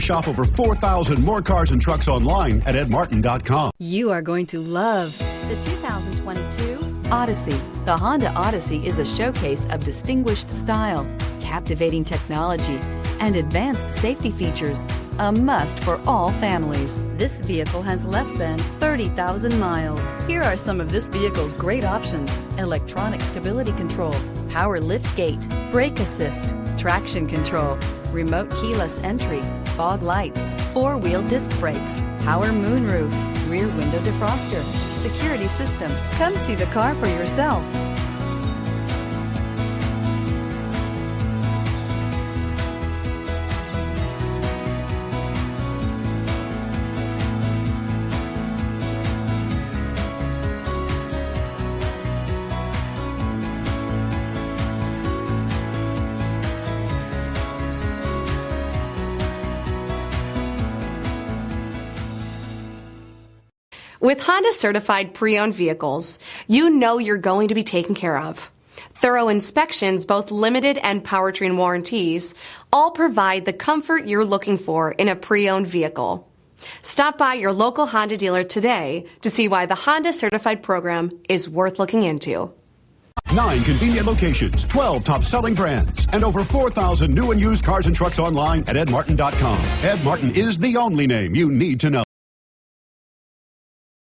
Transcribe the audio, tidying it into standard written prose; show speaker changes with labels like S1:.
S1: Shop over 4,000 more cars and trucks online at edmartin.com.
S2: You are going to love the 2022 Odyssey. The Honda Odyssey is a showcase of distinguished style, captivating technology, and advanced safety features. A must for all families. This vehicle has less than 30,000 miles. Here are some of this vehicle's great options: electronic stability control, power liftgate, brake assist, traction control, remote keyless entry, fog lights, four-wheel disc brakes, power moonroof, rear window defroster, security system. Come see the car for yourself.
S3: With Honda certified pre-owned vehicles, you know you're going to be taken care of. Thorough inspections, both limited and powertrain warranties, all provide the comfort you're looking for in a pre-owned vehicle. Stop by your local Honda dealer today to see why the Honda certified program is worth looking into.
S1: 9 convenient locations, 12 top-selling brands, and over 4,000 new and used cars and trucks online at edmartin.com. Ed Martin is the only name you need to know.